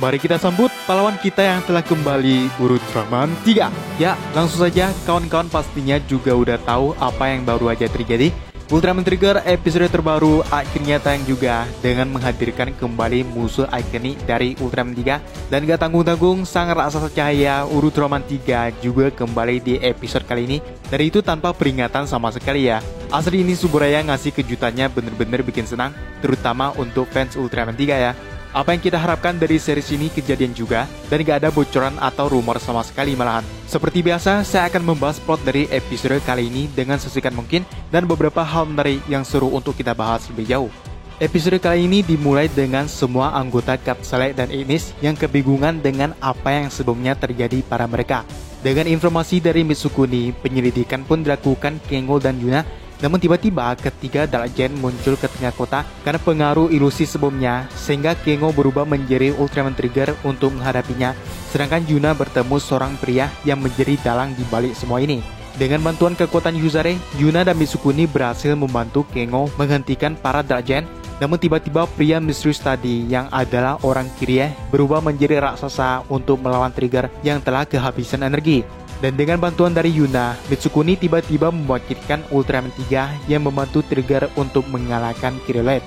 Mari kita sambut pahlawan kita yang telah kembali, Ultraman 3. Ya, langsung saja kawan-kawan pastinya juga udah tahu apa yang baru aja terjadi. Ultraman Trigger episode terbaru akhirnya tayang juga dengan menghadirkan kembali musuh ikonik dari Ultraman 3. Dan gak tanggung-tanggung, sang raksasa cahaya Ultraman 3 juga kembali di episode kali ini. Dari itu tanpa peringatan sama sekali ya. Asli ini Suburaya ngasih kejutannya bener-bener bikin senang, terutama untuk fans Ultraman 3 ya. Apa yang kita harapkan dari series ini kejadian juga, dan gak ada bocoran atau rumor sama sekali malahan. Seperti biasa, saya akan membahas plot dari episode kali ini dengan sesingkat mungkin, dan beberapa hal menarik yang seru untuk kita bahas lebih jauh. Episode kali ini dimulai dengan semua anggota Kat Saleh dan Ignis yang kebingungan dengan apa yang sebelumnya terjadi pada mereka. Dengan informasi dari Mitsukuni, penyelidikan pun dilakukan Kengo dan Yuna. Namun tiba-tiba ketiga Dark Giant muncul ke tengah kota karena pengaruh ilusi sebelumnya, sehingga Kengo berubah menjadi Ultraman Trigger untuk menghadapinya, sedangkan Yuna bertemu seorang pria yang menjadi dalang di balik semua ini. Dengan bantuan kekuatan Yuzare, Yuna dan Mitsukuni berhasil membantu Kengo menghentikan para Dark Giant. Namun tiba-tiba pria misterius tadi yang adalah orang Kirie berubah menjadi raksasa untuk melawan Trigger yang telah kehabisan energi. Dan dengan bantuan dari Yuna, Mitsukuni tiba-tiba membangkitkan Ultraman 3 yang membantu Trigger untuk mengalahkan Kirillet.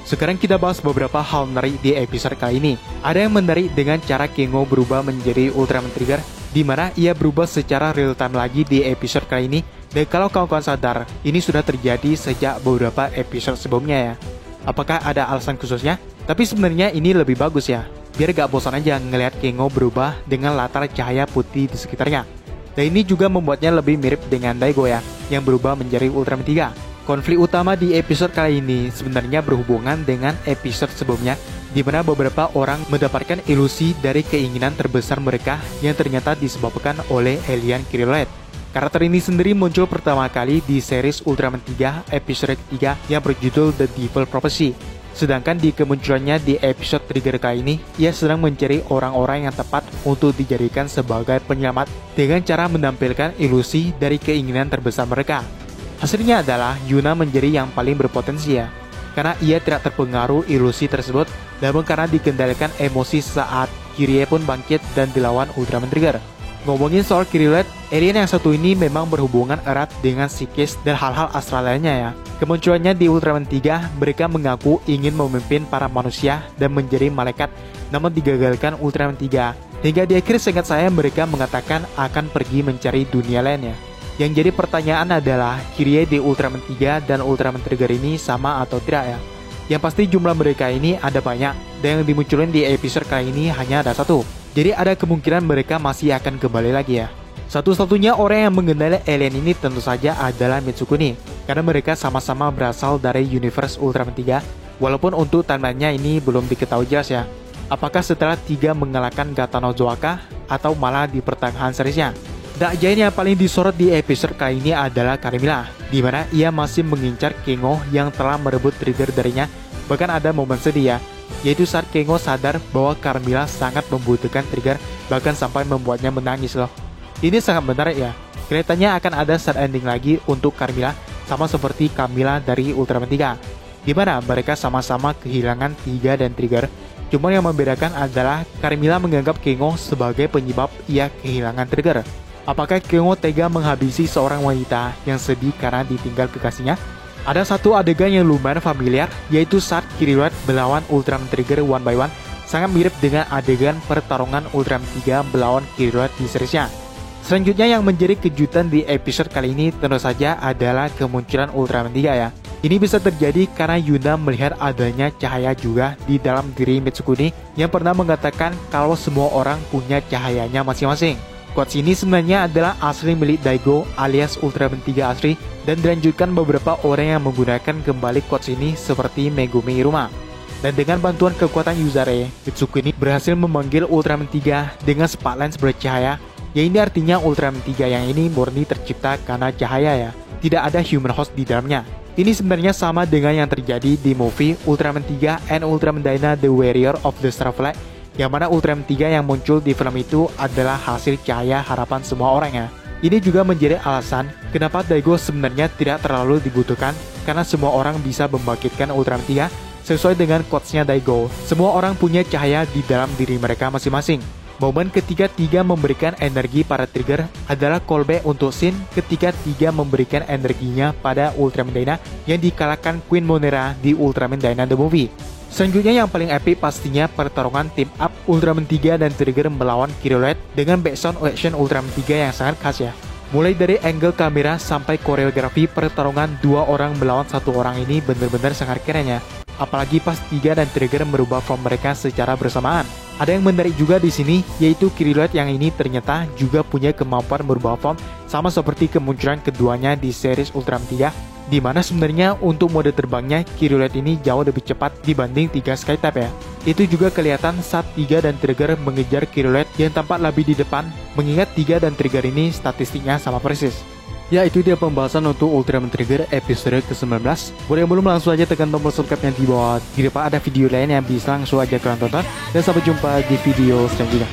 Sekarang kita bahas beberapa hal menarik di episode kali ini. Ada yang menarik dengan cara Kengo berubah menjadi Ultraman Trigger, di mana ia berubah secara real time lagi di episode kali ini. Dan kalau kawan-kawan sadar, ini sudah terjadi sejak beberapa episode sebelumnya ya. Apakah ada alasan khususnya? Tapi sebenarnya ini lebih bagus ya, biar gak bosan aja ngelihat Kengo berubah dengan latar cahaya putih di sekitarnya. Dan ini juga membuatnya lebih mirip dengan Daigo ya, yang berubah menjadi Ultraman 3. Konflik utama di episode kali ini sebenarnya berhubungan dengan episode sebelumnya, di mana beberapa orang mendapatkan ilusi dari keinginan terbesar mereka yang ternyata disebabkan oleh alien Kirillet. Karakter ini sendiri muncul pertama kali di series Ultraman 3 episode ketiga yang berjudul The Devil Prophecy. Sedangkan di kemunculannya di episode Trigger kali ini, ia sedang mencari orang-orang yang tepat untuk dijadikan sebagai penyelamat dengan cara menampilkan ilusi dari keinginan terbesar mereka. Hasilnya adalah Yuna menjadi yang paling berpotensi ya, karena ia tidak terpengaruh ilusi tersebut, namun karena dikendalikan emosi saat Kirie pun bangkit dan dilawan Ultraman Trigger. Ngomongin soal Kirillet, alien yang satu ini memang berhubungan erat dengan psikis dan hal-hal astral lainnya ya. Kemunculannya di Ultraman 3, mereka mengaku ingin memimpin para manusia dan menjadi malaikat, namun digagalkan Ultraman 3. Hingga di akhir seingat saya mereka mengatakan akan pergi mencari dunia lainnya. Yang jadi pertanyaan adalah, Kirie di Ultraman 3 dan Ultraman Trigger ini sama atau tidak ya? Yang pasti jumlah mereka ini ada banyak, dan yang dimunculin di episode kali ini hanya ada satu. Jadi ada kemungkinan mereka masih akan kembali lagi ya. Satu-satunya orang yang mengenali alien ini tentu saja adalah Mitsukuni, karena mereka sama-sama berasal dari universe Ultraman 3, walaupun untuk timeline-nya ini belum diketahui jelas ya. Apakah setelah 3 mengalahkan Gatanozoaka, atau malah di pertengahan seriesnya. Dark Giant yang paling disorot di episode kali ini adalah Carmilla, di mana ia masih mengincar Kengo yang telah merebut Trigger darinya. Bahkan ada momen sedih ya, yaitu saat Kengo sadar bahwa Carmilla sangat membutuhkan Trigger, bahkan sampai membuatnya menangis loh. Ini sangat menarik ya, kelihatannya akan ada sad ending lagi untuk Carmilla, sama seperti Camilla dari Ultraman 3, dimana mereka sama-sama kehilangan 3 dan Trigger. Cuma yang membedakan adalah Carmilla menganggap Kengo sebagai penyebab ia kehilangan Trigger. Apakah Kengo tega menghabisi seorang wanita yang sedih karena ditinggal kekasihnya? Ada satu adegan yang lumayan familiar, yaitu saat Kirillet melawan Ultraman Trigger one by one, sangat mirip dengan adegan pertarungan Ultraman 3 melawan Kirillet di seriesnya. Selanjutnya yang menjadi kejutan di episode kali ini tentu saja adalah kemunculan Ultraman 3 ya. Ini bisa terjadi karena Yuna melihat adanya cahaya juga di dalam diri Mitsukuni yang pernah mengatakan kalau semua orang punya cahayanya masing-masing. Quotes ini sebenarnya adalah asli milik Daigo alias Ultraman 3 asli, dan dilanjutkan beberapa orang yang menggunakan kembali quotes ini seperti Megumi Iruma. Dan dengan bantuan kekuatan Yuzare, Mitsukuni berhasil memanggil Ultraman 3 dengan spark lens bercahaya, yang ini artinya Ultraman 3 yang ini murni tercipta karena cahaya ya, tidak ada human host di dalamnya. Ini sebenarnya sama dengan yang terjadi di movie Ultraman 3 and Ultraman Dyna The Warrior of the Starflight, yang mana Ultraman 3 yang muncul di film itu adalah hasil cahaya harapan semua orang ya. Ini juga menjadi alasan kenapa Daigo sebenarnya tidak terlalu dibutuhkan, karena semua orang bisa membangkitkan Ultraman 3, sesuai dengan quotes-nya Daigo. Semua orang punya cahaya di dalam diri mereka masing-masing. Momen ketika Tiga memberikan energi pada Trigger adalah callback untuk scene ketika Tiga memberikan energinya pada Ultraman Dyna yang dikalahkan Queen Monera di Ultraman Dyna The Movie. Selanjutnya yang paling epic pastinya pertarungan team up Ultraman 3 dan Trigger melawan Kirilet dengan backsound action Ultraman 3 yang sangat khas ya. Mulai dari angle kamera sampai koreografi pertarungan dua orang melawan satu orang ini benar-benar sangat keren ya. Apalagi pas Tiga dan Trigger merubah form mereka secara bersamaan. Ada yang menarik juga di sini, yaitu Kirilet yang ini ternyata juga punya kemampuan merubah form sama seperti kemunculan keduanya di series Ultraman 3. Di mana sebenarnya untuk mode terbangnya Kirilet ini jauh lebih cepat dibanding Tiga Skytype ya. Itu juga kelihatan saat Tiga dan Trigger mengejar Kirilet yang tampak lebih di depan, mengingat Tiga dan Trigger ini statistiknya sama persis. Ya, itu dia pembahasan untuk Ultraman Trigger episode ke-19. Buat yang belum, langsung aja tekan tombol subscribe yang di bawah. Di depan ada video lain yang bisa langsung aja kalian tonton. Dan sampai jumpa di video selanjutnya.